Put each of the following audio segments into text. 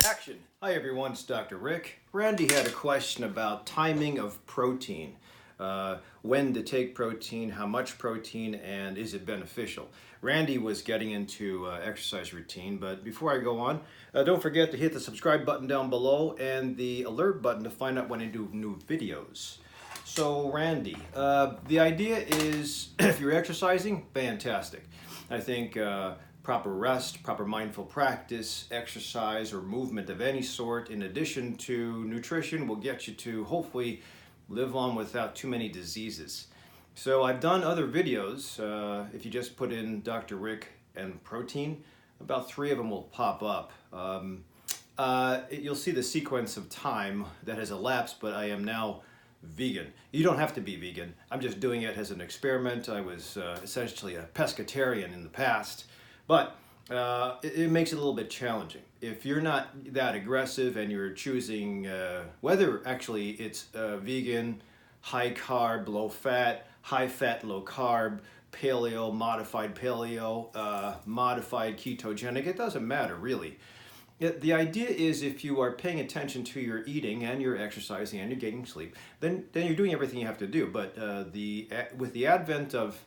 Action! Hi everyone, it's DrRic. Randy had a question about timing of protein. When to take protein, how much protein, and is it beneficial? Randy was getting into exercise routine, but before I go on, don't forget to hit the subscribe button down below and the alert button to find out when I do new videos. So Randy, the idea is if you're exercising, fantastic. I think proper rest, proper mindful practice, exercise, or movement of any sort, in addition to nutrition, will get you to hopefully live on without too many diseases. So I've done other videos. If you just put in DrRic and protein, about 3 of them will pop up. You'll see the sequence of time that has elapsed, but I am now vegan. You don't have to be vegan. I'm just doing it as an experiment. I was essentially a pescatarian in the past, but it makes it a little bit challenging. If you're not that aggressive and you're choosing whether actually it's vegan, high carb, low fat, high fat, low carb, paleo, modified ketogenic, it doesn't matter really. The idea is if you are paying attention to your eating and you're exercising and you're getting sleep, then you're doing everything you have to do. But with the advent of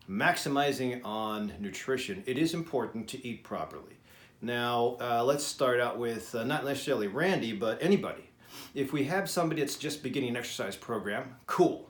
maximizing on nutrition, it is important to eat properly. Now, let's start out with not necessarily Randy, but anybody. If we have somebody that's just beginning an exercise program, cool.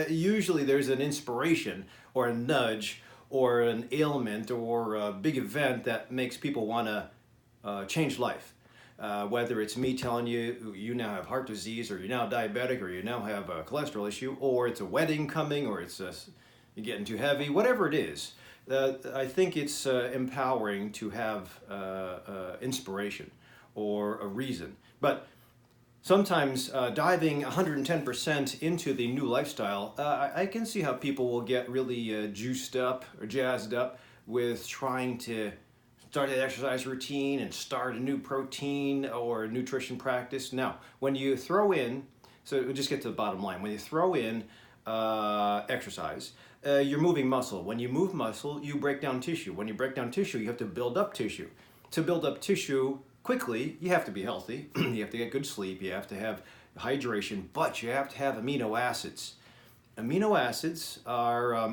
Usually there's an inspiration or a nudge or an ailment or a big event that makes people want to change life. Whether it's me telling you you now have heart disease, or you're now diabetic, or you now have a cholesterol issue, or it's a wedding coming, or it's you're getting too heavy, whatever it is, I think it's empowering to have inspiration or a reason. But sometimes diving 110% into the new lifestyle, I can see how people will get really juiced up or jazzed up with trying to start an exercise routine and start a new protein or nutrition practice. Now, when you throw in, so we'll just get to the bottom line, when you throw in exercise, you're moving muscle. When you move muscle, you break down tissue. When you break down tissue, you have to build up tissue. To build up tissue quickly, you have to be healthy, you have to get good sleep, you have to have hydration, but you have to have amino acids. Amino acids are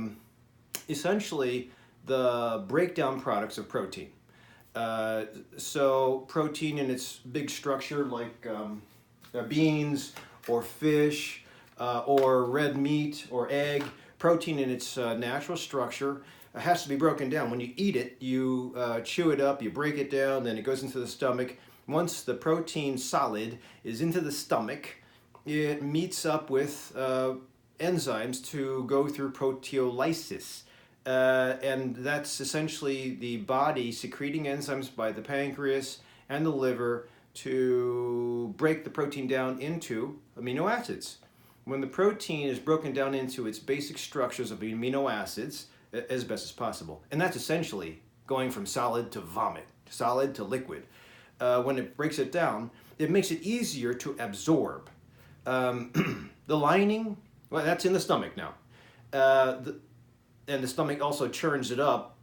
essentially the breakdown products of protein. So protein in its big structure, like beans or fish or red meat or egg, protein in its natural structure has to be broken down. When you eat it, you chew it up, you break it down, then it goes into the stomach. Once the protein solid is into the stomach, it meets up with enzymes to go through proteolysis. And that's essentially the body secreting enzymes by the pancreas and the liver to break the protein down into amino acids. When the protein is broken down into its basic structures of amino acids, as best as possible. And that's essentially going from solid to vomit, solid to liquid. When it breaks it down, it makes it easier to absorb. The lining, well, that's in the stomach now. And the stomach also churns it up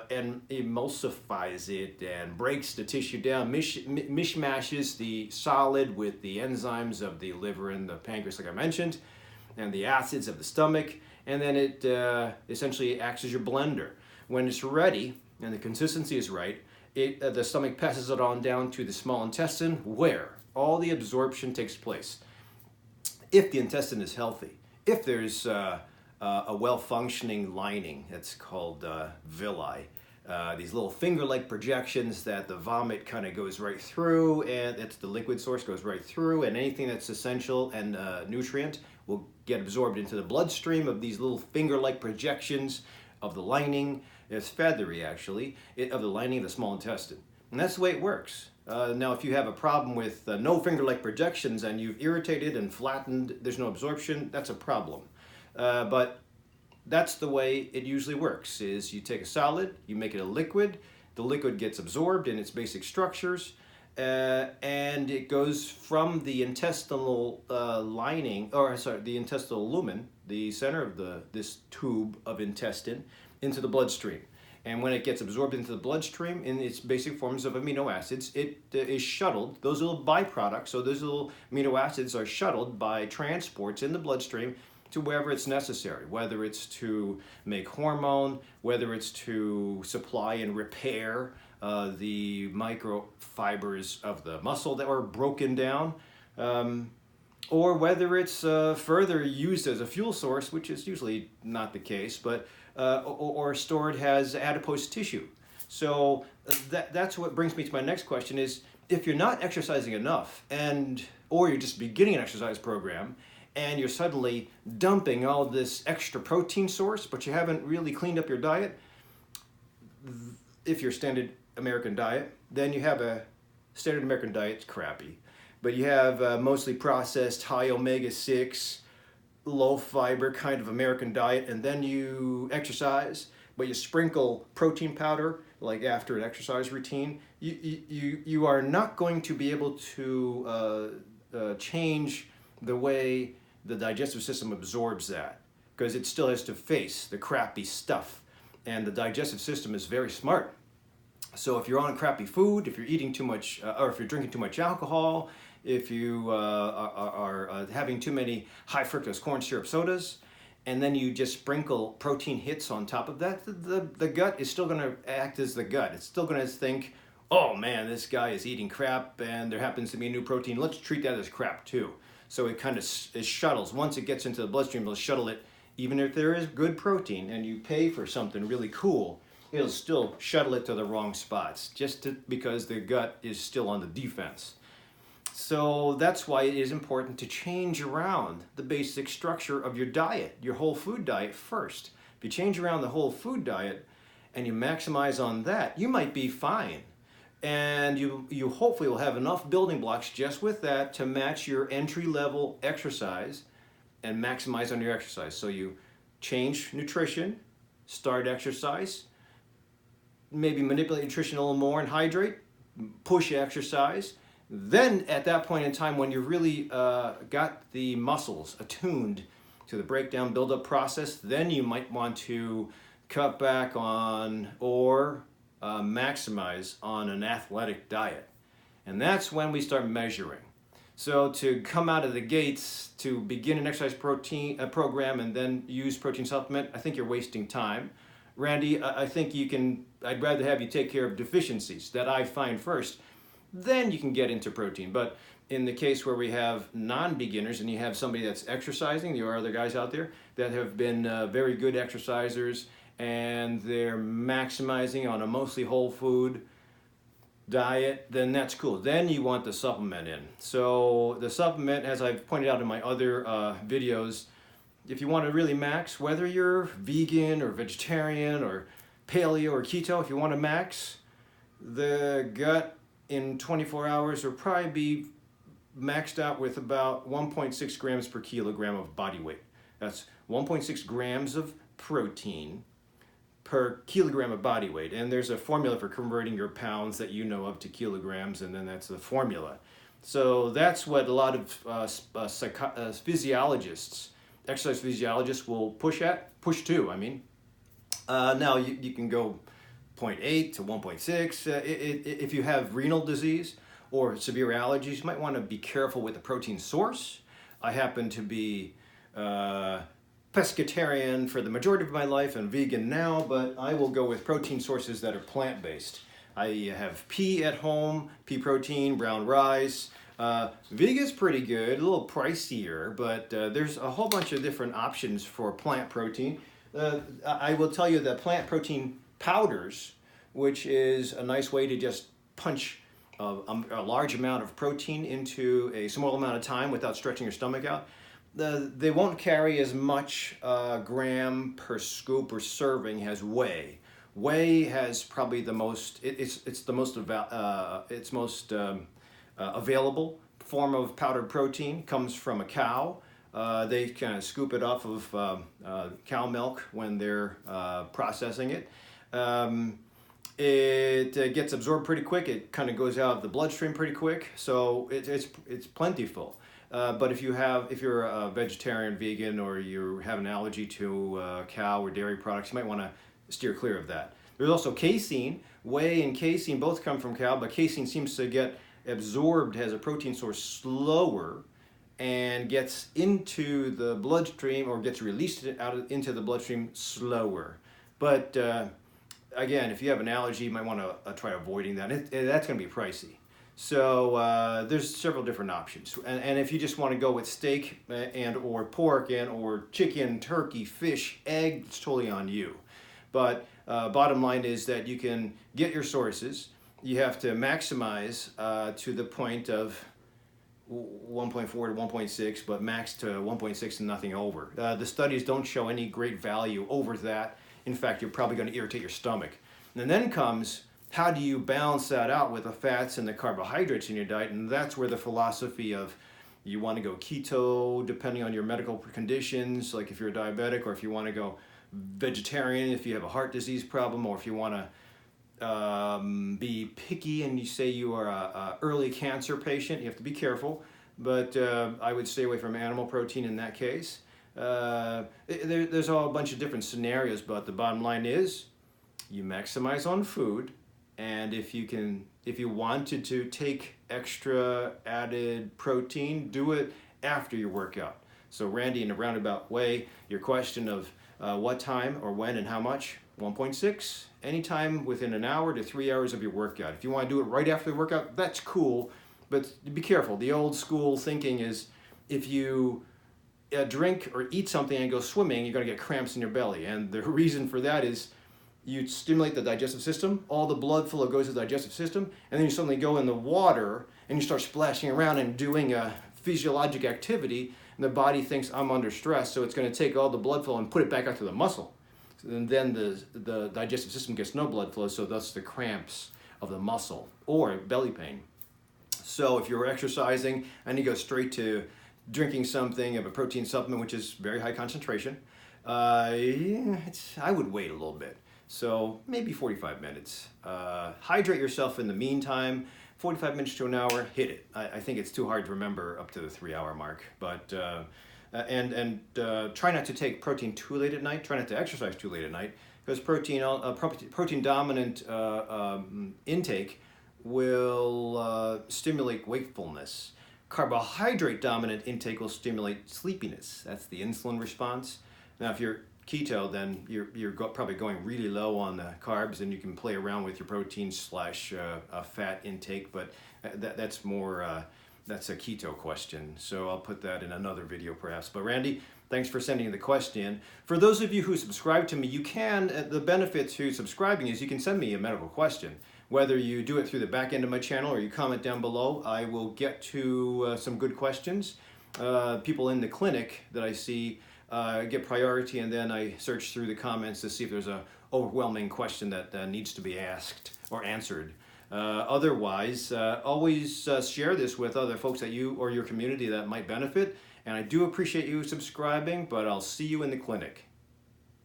and emulsifies it and breaks the tissue down, mishmashes the solid with the enzymes of the liver and the pancreas, like I mentioned, and the acids of the stomach. And then it essentially acts as your blender. When it's ready and the consistency is right, the stomach passes it on down to the small intestine, where all the absorption takes place. If the intestine is healthy, if there's a well-functioning lining, that's called villi, these little finger-like projections that the vomit kind of goes right through, and it's the liquid source goes right through, and anything that's essential and nutrient will get absorbed into the bloodstream of these little finger-like projections of the lining. It's feathery, actually, of the lining of the small intestine. And that's the way it works. Now, if you have a problem with no finger-like projections and you've irritated and flattened, there's no absorption, that's a problem. But that's the way it usually works, is you take a solid, you make it a liquid, the liquid gets absorbed in its basic structures, and it goes from the intestinal the intestinal lumen, the center of this tube of intestine, into the bloodstream. And when it gets absorbed into the bloodstream in its basic forms of amino acids, it is shuttled. Those little byproducts, so those little amino acids are shuttled by transports in the bloodstream to wherever it's necessary, whether it's to make hormone, whether it's to supply and repair the microfibers of the muscle that were broken down, or whether it's further used as a fuel source, which is usually not the case, but or stored as adipose tissue. So that's what brings me to my next question is, if you're not exercising enough or you're just beginning an exercise program and you're suddenly dumping all this extra protein source, but you haven't really cleaned up your diet, if your standard American diet, then you have a standard American diet, it's crappy. But you have mostly processed, high omega-6, low fiber kind of American diet, and then you exercise, but you sprinkle protein powder like after an exercise routine, you are not going to be able to change the way the digestive system absorbs that, because it still has to face the crappy stuff, and the digestive system is very smart. So if you're on crappy food, if you're eating too much, or if you're drinking too much alcohol, if you are having too many high fructose corn syrup sodas, and then you just sprinkle protein hits on top of that, the gut is still going to act as the gut. It's still going to think, oh man, this guy is eating crap and there happens to be a new protein. Let's treat that as crap too. So it kind of shuttles. Once it gets into the bloodstream, it'll shuttle it. Even if there is good protein and you pay for something really cool, it'll still shuttle it to the wrong spots, because the gut is still on the defense. So that's why it is important to change around the basic structure of your diet, your whole food diet first. If you change around the whole food diet and you maximize on that, you might be fine. And you hopefully will have enough building blocks just with that to match your entry-level exercise and maximize on your exercise. So you change nutrition, start exercise, maybe manipulate nutrition a little more and hydrate, push exercise. Then at that point in time when you really got the muscles attuned to the breakdown buildup process, then you might want to cut back on or maximize on an athletic diet. And that's when we start measuring. So to come out of the gates to begin an exercise program and then use protein supplement, I think you're wasting time. Randy, I think I'd rather have you take care of deficiencies that I find first. Then you can get into protein. But in the case where we have non-beginners and you have somebody that's exercising, there are other guys out there that have been very good exercisers and they're maximizing on a mostly whole food diet, then that's cool. Then you want the supplement in. So the supplement, as I've pointed out in my other videos, if you want to really max, whether you're vegan or vegetarian or paleo or keto, if you want to max, the gut in 24 hours will probably be maxed out with about 1.6 grams per kilogram of body weight. That's 1.6 grams of protein per kilogram of body weight. And there's a formula for converting your pounds that you know of to kilograms, and then that's the formula. So that's what a lot of physiologists, exercise physiologists will push to. Now you can go 0.8 to 1.6. If you have renal disease or severe allergies, you might want to be careful with the protein source. I happen to be pescatarian for the majority of my life and vegan now, but I will go with protein sources that are plant-based. I have pea at home, pea protein, brown rice. Vegan's pretty good, a little pricier, but there's a whole bunch of different options for plant protein. I will tell you that plant protein powders, which is a nice way to just punch a large amount of protein into a small amount of time without stretching your stomach out. They won't carry as much gram per scoop or serving as whey. Whey has probably the most. It's the most available form of powdered protein. Comes from a cow. They kind of scoop it off of cow milk when they're processing it. It gets absorbed pretty quick. It kind of goes out of the bloodstream pretty quick. So it's plentiful. But if you're a vegetarian, vegan, or you have an allergy to cow or dairy products, you might want to steer clear of that. There's also casein. Whey and casein both come from cow, but casein seems to get absorbed as a protein source slower and gets into the bloodstream, or gets released into the bloodstream slower. But again, if you have an allergy, you might want to try avoiding that. That's going to be pricey. So there's several different options. And if you just want to go with steak and or pork and or chicken, turkey, fish, egg, it's totally on you. But bottom line is that you can get your sources. You have to maximize to the point of 1.4 to 1.6, but max to 1.6 and nothing over. The studies don't show any great value over that. In fact, you're probably going to irritate your stomach. And then comes, how do you balance that out with the fats and the carbohydrates in your diet? And that's where the philosophy of you want to go keto depending on your medical conditions, like if you're a diabetic, or if you want to go vegetarian if you have a heart disease problem, or if you want to be picky and you say you are a early cancer patient, you have to be careful. But I would stay away from animal protein in that case. There's all a bunch of different scenarios, but the bottom line is you maximize on food, and if you wanted to take extra added protein, do it after your workout. So Randy, in a roundabout way, your question of what time or when and how much, 1.6, anytime within an hour to 3 hours of your workout. If you want to do it right after the workout, that's cool, but be careful. The old school thinking is if you drink or eat something and go swimming, you're going to get cramps in your belly. And the reason for that is you stimulate the digestive system, all the blood flow goes to the digestive system, and then you suddenly go in the water and you start splashing around and doing a physiologic activity, and the body thinks I'm under stress, so it's going to take all the blood flow and put it back out to the muscle. And then the digestive system gets no blood flow, so thus the cramps of the muscle or belly pain. So if you're exercising and you go straight to drinking something of a protein supplement, which is very high concentration, I would wait a little bit. So maybe 45 minutes. Hydrate yourself in the meantime. 45 minutes to an hour, hit it. I think it's too hard to remember up to the 3 hour mark. But try not to take protein too late at night. Try not to exercise too late at night, because protein dominant intake will stimulate wakefulness. Carbohydrate dominant intake will stimulate sleepiness. That's the insulin response. Now, if you're keto, then you're probably going really low on the carbs, and you can play around with your protein slash fat intake, but that's more that's a keto question, so I'll put that in another video perhaps. But Randy, thanks for sending the question. For those of you who subscribe to me, you can, the benefit to subscribing is you can send me a medical question. Whether you do it through the back end of my channel or you comment down below, I will get to some good questions. People in the clinic that I see get priority, and then I search through the comments to see if there's a overwhelming question that needs to be asked or answered. Otherwise, always share this with other folks that you or your community that might benefit. And I do appreciate you subscribing, but I'll see you in the clinic.